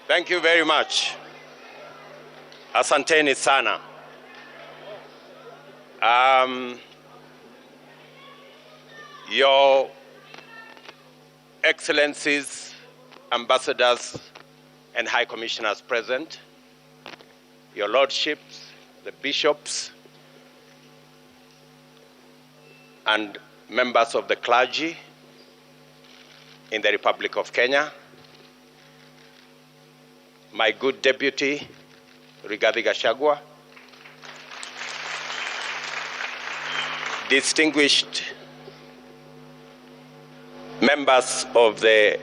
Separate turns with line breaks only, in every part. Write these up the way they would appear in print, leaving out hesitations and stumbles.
Thank you very much. Asanteni sana. Your Excellencies, Ambassadors, and High Commissioners present, Your Lordships, the Bishops, and members of the clergy in the Republic of Kenya, my good Deputy, Rigathi Gachagua, distinguished members of the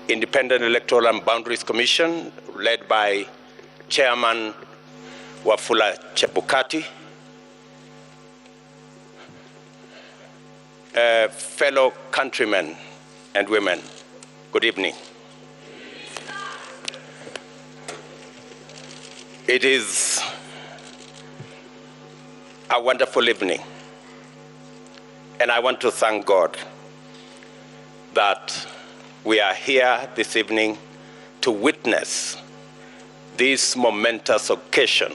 Independent Electoral and Boundaries Commission, led by Chairman Wafula Chebukati, fellow countrymen and women, good evening. It is a wonderful evening, and I want to thank God that we are here this evening to witness this momentous occasion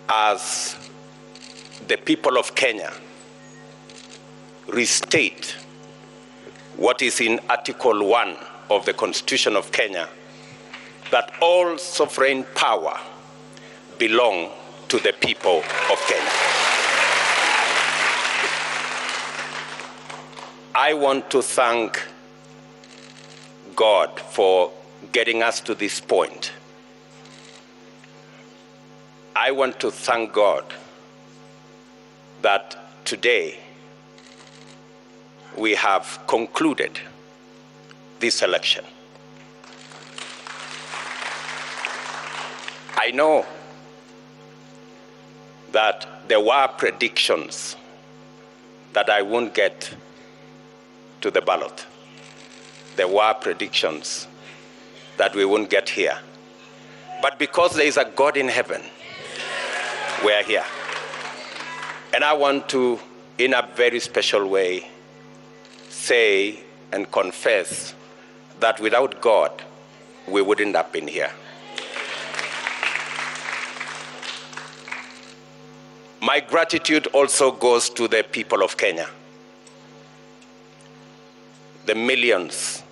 as the people of Kenya restate what is in Article 1 of the Constitution of Kenya, that all sovereign power belong to the people of Kenya. I want to thank God for getting us to this point. I want to thank God that today we have concluded this election. I know that there were predictions that I won't get to the ballot. There were predictions that we won't get here. But because there is a God in heaven, we are here. And I want to, in a very special way, say and confess that without God, we wouldn't have been here. My gratitude also goes to the people of Kenya, the millions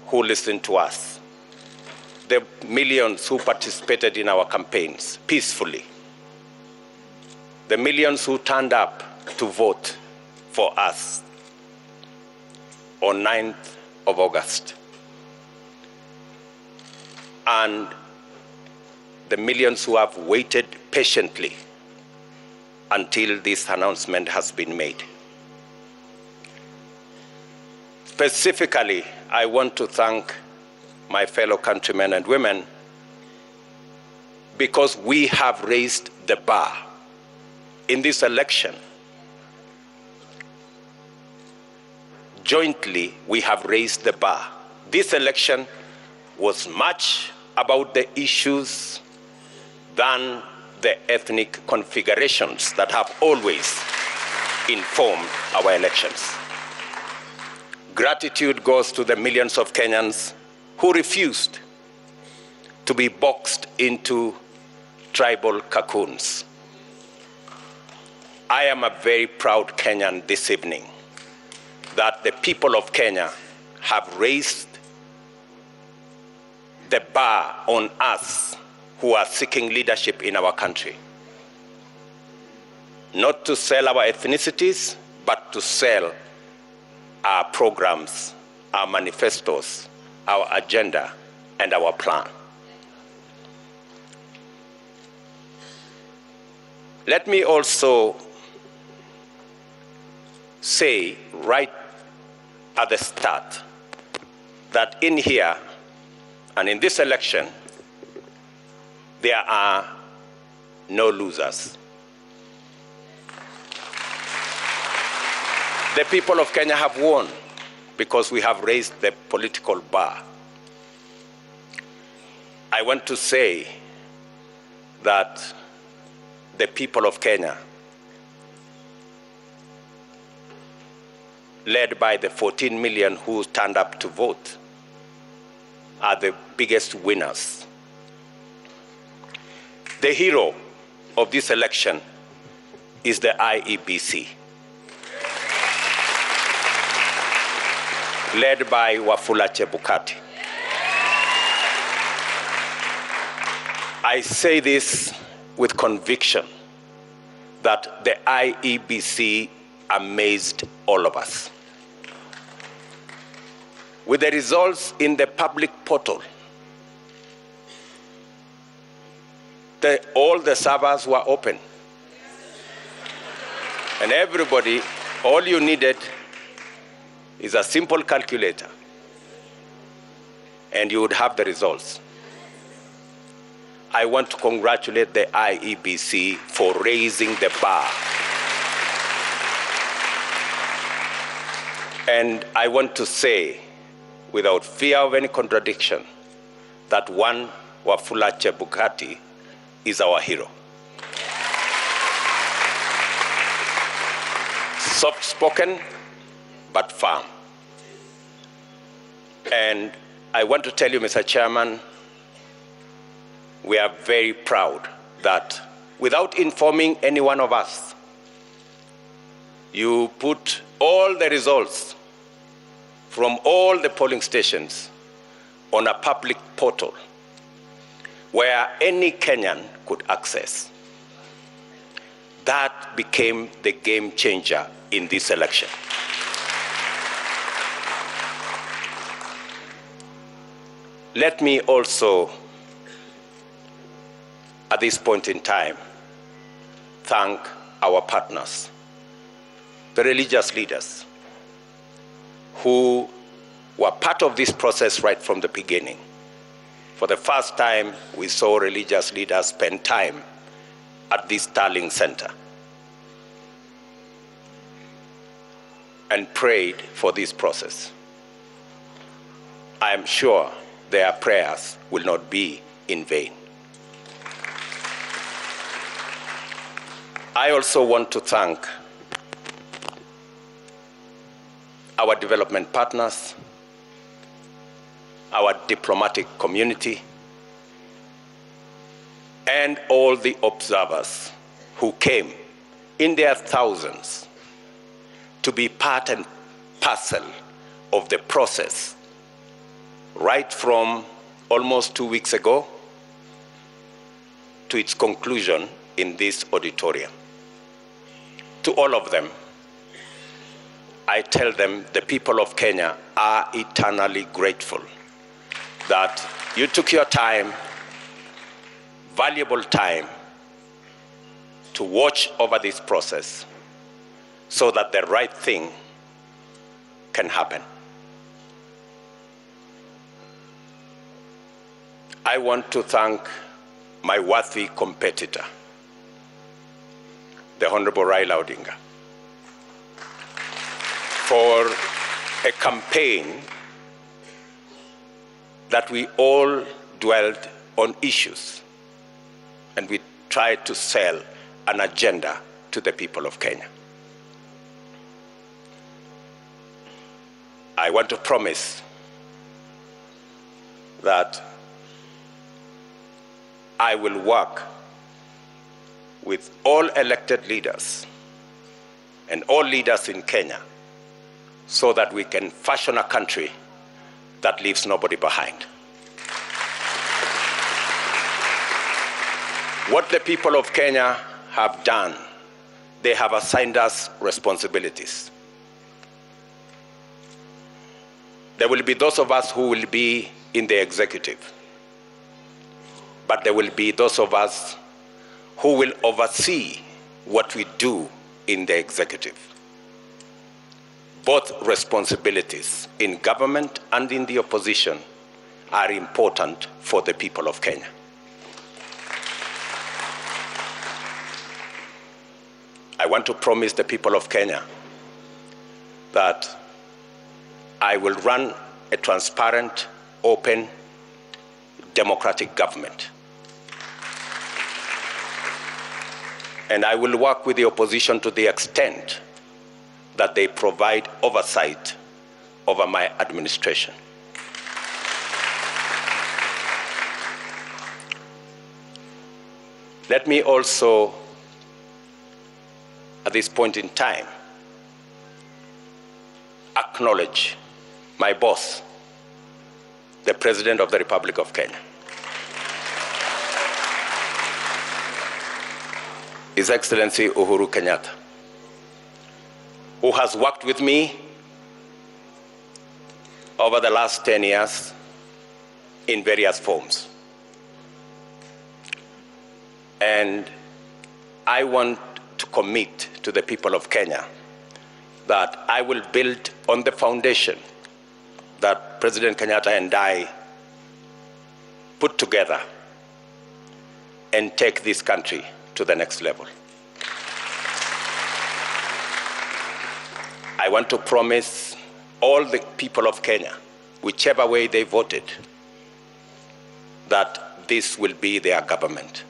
who listened to us, the millions who participated in our campaigns peacefully, the millions who turned up to vote for us on 9th of August, and the millions who have waited patiently until this announcement has been made. Specifically, I want to thank my fellow countrymen and women because we have raised the bar in this election. Jointly, we have raised the bar. This election was much about the issues than the ethnic configurations that have always informed our elections. Gratitude goes to the millions of Kenyans who refused to be boxed into tribal cocoons. I am a very proud Kenyan this evening that the people of Kenya have raised the bar on us who are seeking leadership in our country. Not to sell our ethnicities, but to sell our programs, our manifestos, our agenda, and our plan. Let me also say right at the start that in here and in this election, there are no losers. The people of Kenya have won because we have raised the political bar. I want to say that the people of Kenya, led by the 14 million who turned up to vote, are the biggest winners. The hero of this election is the IEBC, led by Wafula Chebukati. I say this with conviction that the IEBC amazed all of us. With the results in the public portal, all the servers were open. And everybody, all you needed is a simple calculator, and you would have the results. I want to congratulate the IEBC for raising the bar. And I want to say, without fear of any contradiction, that one Wafula Chebukati is our hero. Soft-spoken, but firm. And I want to tell you, Mr. Chairman, we are very proud that without informing any one of us, you put all the results from all the polling stations on a public portal where any Kenyan could access. That became the game changer in this election. Let me also, at this point in time, thank our partners, the religious leaders, who were part of this process right from the beginning. For the first time, we saw religious leaders spend time at this Starling Center and prayed for this process. I am sure their prayers will not be in vain. I also want to thank our development partners, our diplomatic community, and all the observers who came in their thousands to be part and parcel of the process right from almost 2 weeks ago to its conclusion in this auditorium. To all of them, I tell them the people of Kenya are eternally grateful that you took your time, valuable time, to watch over this process so that the right thing can happen. I want to thank my worthy competitor, the Honorable Raila Odinga, for a campaign that we all dwelled on issues and we tried to sell an agenda to the people of Kenya. I want to promise that I will work with all elected leaders and all leaders in Kenya so that we can fashion a country that leaves nobody behind. What the people of Kenya have done, they have assigned us responsibilities. There will be those of us who will be in the executive, but there will be those of us who will oversee what we do in the executive. Both responsibilities in government and in the opposition are important for the people of Kenya. I want to promise the people of Kenya that I will run a transparent, open, democratic government. And I will work with the opposition to the extent that they provide oversight over my administration. Let me also, at this point in time, acknowledge my boss, the President of the Republic of Kenya, His Excellency Uhuru Kenyatta, who has worked with me over the last 10 years in various forms. And I want to commit to the people of Kenya that I will build on the foundation that President Kenyatta and I put together and take this country to the next level. I want to promise all the people of Kenya, whichever way they voted, that this will be their government.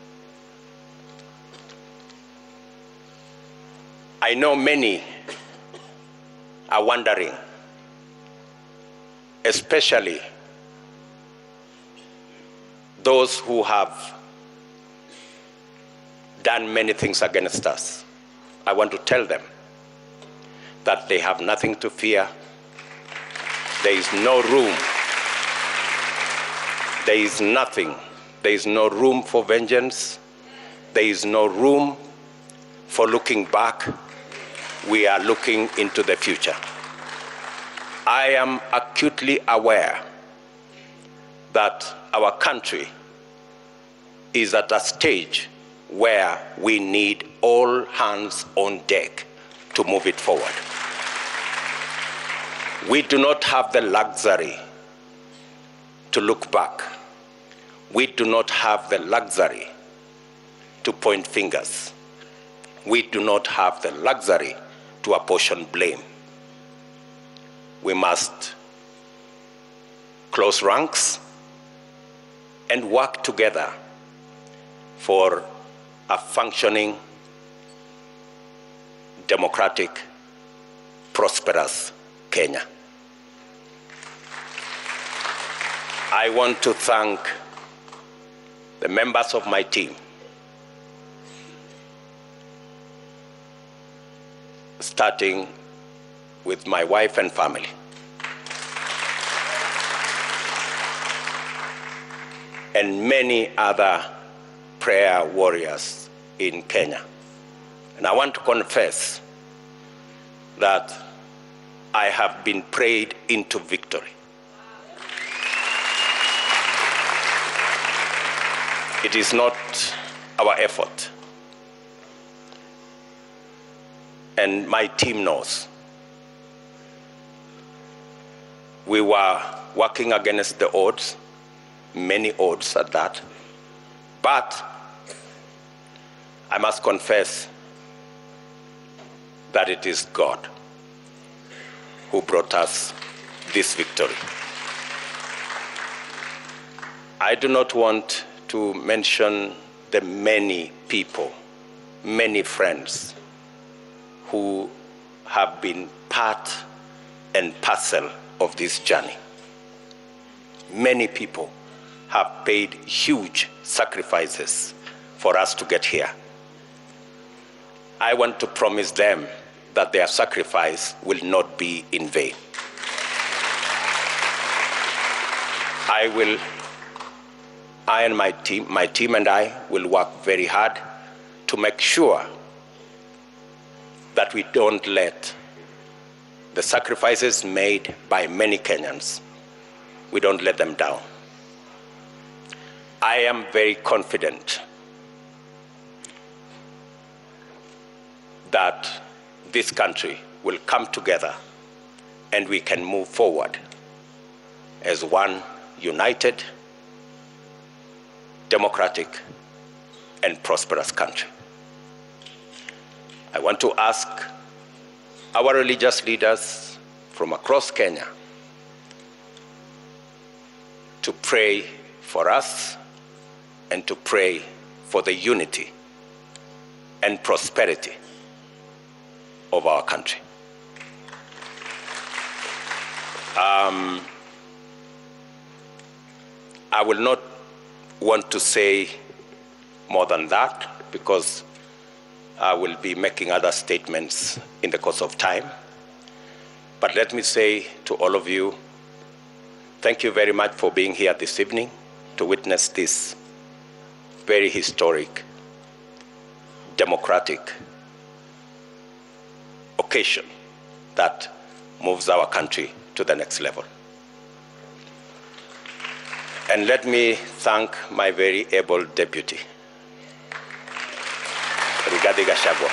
I know many are wondering, especially those who have done many things against us. I want to tell them that they have nothing to fear. There is no room. There is nothing. There is no room for vengeance. There is no room for looking back. We are looking into the future. I am acutely aware that our country is at a stage where we need all hands on deck to move it forward. We do not have the luxury to look back. We do not have the luxury to point fingers. We do not have the luxury to apportion blame. We must close ranks and work together for a functioning, democratic, prosperous Kenya. I want to thank the members of my team, starting with my wife and family, and many other prayer warriors in Kenya. And I want to confess that I have been prayed into victory. It is not our effort. And my team knows. We were working against the odds, many odds at that. But I must confess that it is God who brought us this victory. I do not want to mention the many people, many friends who have been part and parcel of this journey. Many people have paid huge sacrifices for us to get here. I want to promise them that their sacrifice will not be in vain. I and my team and I will work very hard to make sure that we don't let the sacrifices made by many Kenyans, we don't let them down. I am very confident that this country will come together and we can move forward as one united, democratic, and prosperous country. I want to ask our religious leaders from across Kenya to pray for us and to pray for the unity and prosperity of our country. I will not want to say more than that. because I will be making other statements in the course of time. But let me say to all of you, thank you very much for being here this evening to witness this very historic, democratic occasion that moves our country to the next level. And let me thank my very able deputy, Rigathi Gachagua,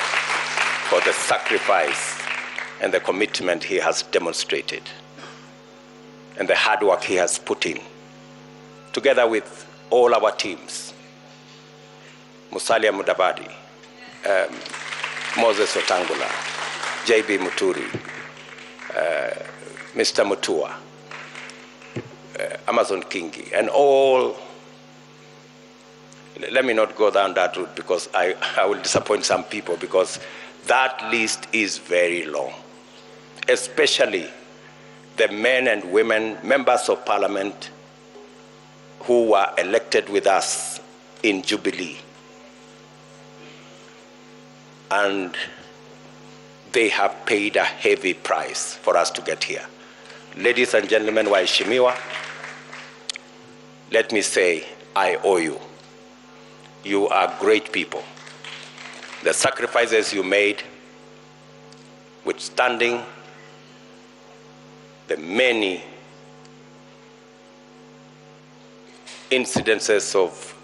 for the sacrifice and the commitment he has demonstrated and the hard work he has put in, together with all our teams, Musalia Mudavadi, Moses Wetangula, JB Muturi, Mr. Mutua, Amazon Kingi, and all. Let me not go down that route because I will disappoint some people, because that list is very long, especially the men and women, members of parliament who were elected with us in Jubilee. And they have paid a heavy price for us to get here. Ladies and gentlemen, waheshimiwa, let me say, I owe you. You are great people. The sacrifices you made, withstanding the many incidences of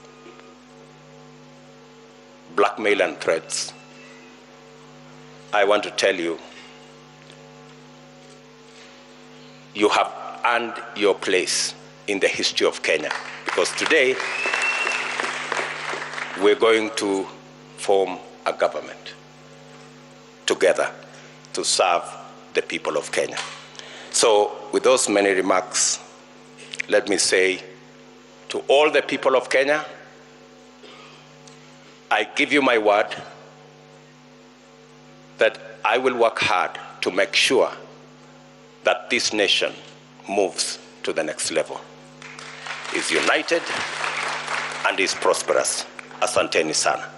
blackmail and threats, I want to tell you, you have earned your place in the history of Kenya, because today we're going to form a government together to serve the people of Kenya. So with those many remarks, let me say to all the people of Kenya, I give you my word that I will work hard to make sure that this nation moves to the next level, is united and is prosperous. Asanteni sana.